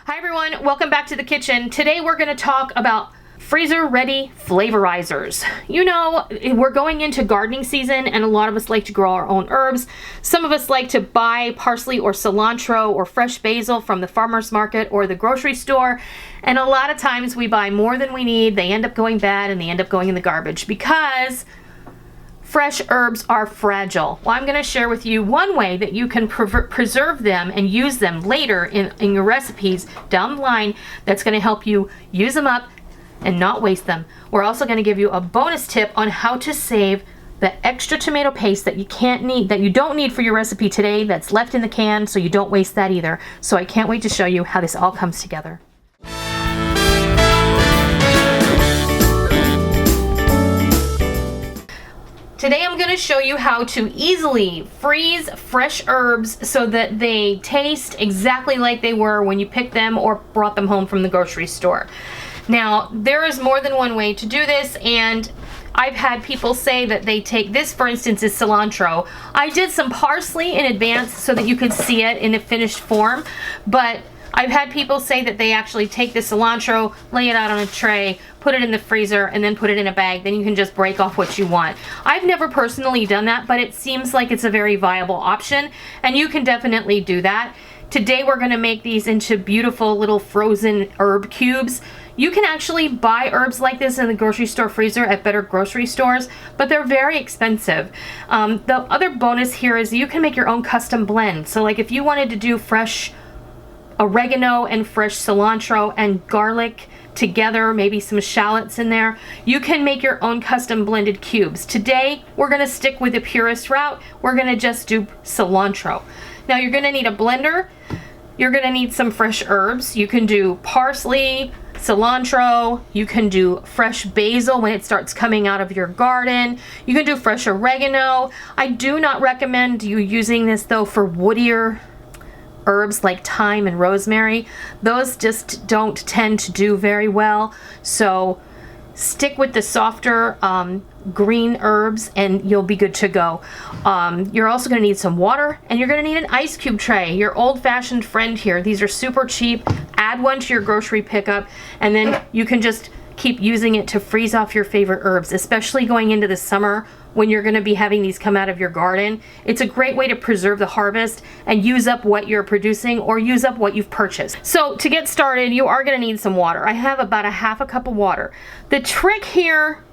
Hi everyone, welcome back to the kitchen. Today we're going to talk about freezer-ready flavorizers. You know, we're going into gardening season and a lot of us like to grow our own herbs. Some of us like to buy parsley or cilantro or fresh basil from the farmer's market or the grocery store. And a lot of times we buy more than we need. They end up going bad and they end up going in the garbage because fresh herbs are fragile. Well, I'm going to share with you one way that you can preserve them and use them later in your recipes down the line that's going to help you use them up and not waste them. We're also going to give you a bonus tip on how to save the extra tomato paste that you don't need for your recipe today that's left in the can, so you don't waste that either. So I can't wait to show you how this all comes together. Today I'm going to show you how to easily freeze fresh herbs so that they taste exactly like they were when you picked them or brought them home from the grocery store. Now, there is more than one way to do this, and I've had people say that they take this, for instance, is cilantro. I did some parsley in advance so that you could see it in a finished form, but I've had people say that they actually take the cilantro, lay it out on a tray, put it in the freezer, and then put it in a bag. Then you can just break off what you want. I've never personally done that, but it seems like it's a very viable option, and you can definitely do that. Today we're going to make these into beautiful little frozen herb cubes. You can actually buy herbs like this in the grocery store freezer at better grocery stores, but they're very expensive. The other bonus here is you can make your own custom blend. So like if you wanted to do fresh oregano and fresh cilantro and garlic together, maybe some shallots in there, you can make your own custom blended cubes. Today we're going to stick with the purist route. We're going to just do cilantro. Now you're going to need a blender. You're going to need some fresh herbs. You can do parsley, cilantro, you can do fresh basil when it starts coming out of your garden. You can do fresh oregano. I do not recommend you using this though for woodier herbs like thyme and rosemary. Those just don't tend to do very well. So stick with the softer green herbs and you'll be good to go. You're also going to need some water, and you're going to need an ice cube tray, your old-fashioned friend here. These are super cheap. Add one to your grocery pickup, and then you can just keep using it to freeze off your favorite herbs, especially going into the summer when you're going to be having these come out of your garden. It's a great way to preserve the harvest and use up what you're producing or use up what you've purchased. So to get started, you are going to need some water. I have about a half a cup of water. The trick here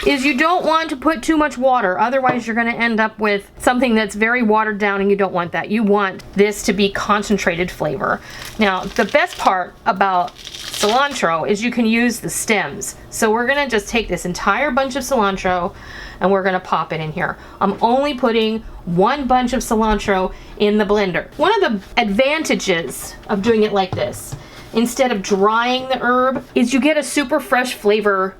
is you don't want to put too much water, otherwise you're going to end up with something that's very watered down, and you don't want that. You want this to be concentrated flavor. Now, the best part about cilantro is you can use the stems. So we're going to just take this entire bunch of cilantro and we're going to pop it in here. I'm only putting one bunch of cilantro in the blender. One of the advantages of doing it like this, instead of drying the herb, is you get a super fresh flavor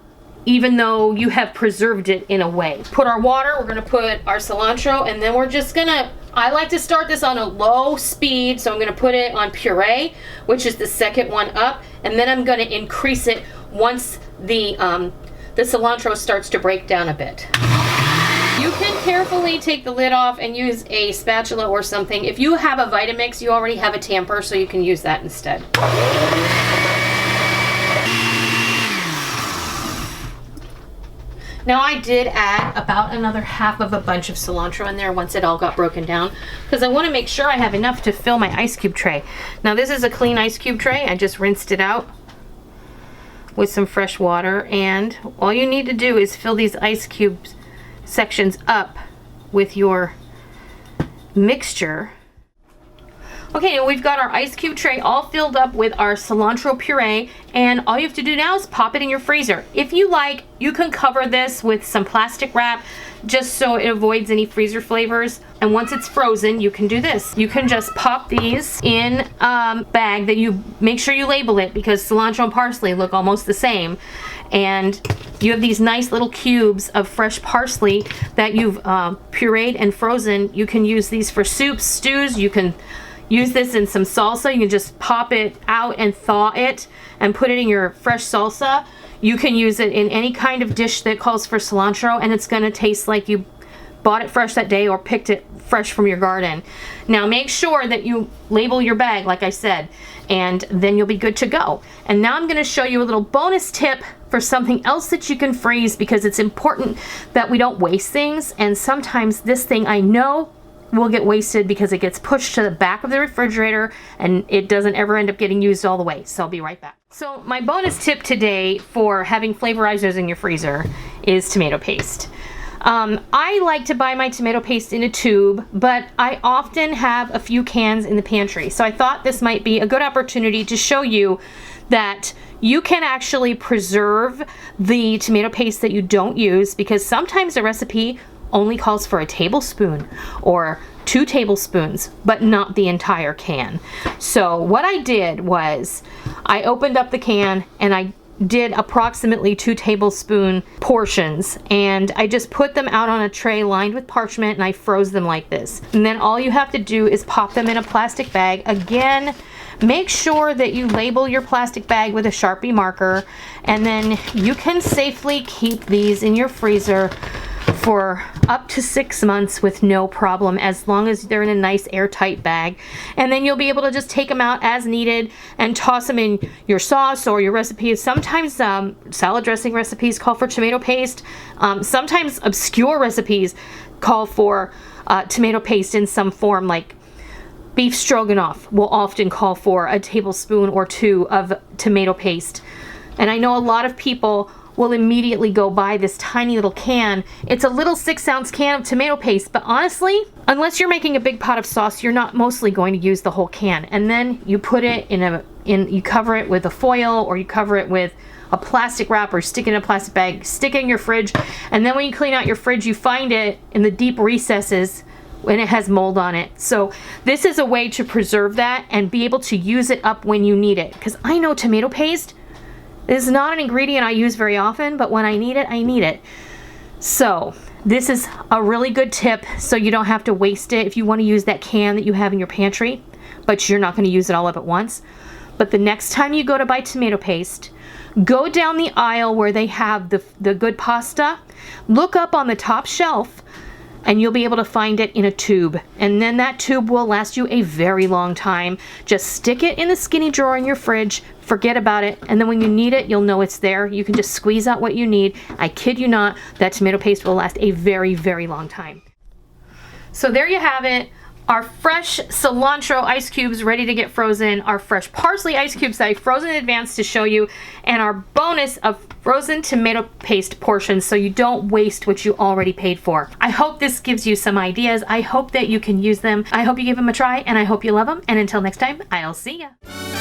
even though you have preserved it in a way. Put our water, we're gonna put our cilantro, and then we're just gonna, I like to start this on a low speed, so I'm gonna put it on puree, which is the second one up, and then I'm gonna increase it once the cilantro starts to break down a bit. You can carefully take the lid off and use a spatula or something. If you have a Vitamix, you already have a tamper, so you can use that instead. Now I did add about another half of a bunch of cilantro in there once it all got broken down, because I want to make sure I have enough to fill my ice cube tray. Now this is a clean ice cube tray. I just rinsed it out with some fresh water, and all you need to do is fill these ice cube sections up with your mixture. Okay, we've got our ice cube tray all filled up with our cilantro puree, and all you have to do now is pop it in your freezer. If you like, you can cover this with some plastic wrap just so it avoids any freezer flavors. And once it's frozen, you can do this. You can just pop these in a bag that you make sure you label it, because cilantro and parsley look almost the same. And you have these nice little cubes of fresh parsley that you've pureed and frozen. You can use these for soups, stews. You can use this in some salsa. You can just pop it out and thaw it and put it in your fresh salsa. You can use it in any kind of dish that calls for cilantro, and it's going to taste like you bought it fresh that day or picked it fresh from your garden. Now make sure that you label your bag like I said, and then you'll be good to go. And now I'm going to show you a little bonus tip for something else that you can freeze, because it's important that we don't waste things, and sometimes this thing I know will get wasted because it gets pushed to the back of the refrigerator and it doesn't ever end up getting used all the way. So I'll be right back. So my bonus tip today for having flavorizers in your freezer is tomato paste. I like to buy my tomato paste in a tube, but I often have a few cans in the pantry. So I thought this might be a good opportunity to show you that you can actually preserve the tomato paste that you don't use, because sometimes a recipe only calls for a tablespoon or 2 tablespoons, but not the entire can. So what I did was I opened up the can and I did approximately 2 tablespoon portions, and I just put them out on a tray lined with parchment and I froze them like this. And then all you have to do is pop them in a plastic bag. Again, make sure that you label your plastic bag with a Sharpie marker, and then you can safely keep these in your freezer for up to 6 months with no problem, as long as they're in a nice airtight bag. And then you'll be able to just take them out as needed and toss them in your sauce or your recipes. Sometimes salad dressing recipes call for tomato paste. Sometimes obscure recipes call for tomato paste in some form, like beef stroganoff will often call for a tablespoon or 2 of tomato paste. And I know a lot of people will immediately go buy this tiny little can. It's a little 6-ounce can of tomato paste, but honestly, unless you're making a big pot of sauce, you're not mostly going to use the whole can. And then you put it you cover it with a foil, or you cover it with a plastic wrap, or stick it in a plastic bag, stick it in your fridge, and then when you clean out your fridge, you find it in the deep recesses when it has mold on it. So this is a way to preserve that and be able to use it up when you need it. Because I know tomato paste is not an ingredient I use very often, but when I need it, I need it. So this is a really good tip, so you don't have to waste it if you want to use that can that you have in your pantry, but you're not going to use it all up at once. But the next time you go to buy tomato paste, go down the aisle where they have the good pasta, look up on the top shelf, and you'll be able to find it in a tube. And then that tube will last you a very long time. Just stick it in the skinny drawer in your fridge, forget about it, and then when you need it, you'll know it's there. You can just squeeze out what you need. I kid you not, that tomato paste will last a very, very long time. So there you have it. Our fresh cilantro ice cubes ready to get frozen, our fresh parsley ice cubes that I froze in advance to show you, and our bonus of frozen tomato paste portions so you don't waste what you already paid for. I hope this gives you some ideas. I hope that you can use them. I hope you give them a try, and I hope you love them. And until next time, I'll see ya.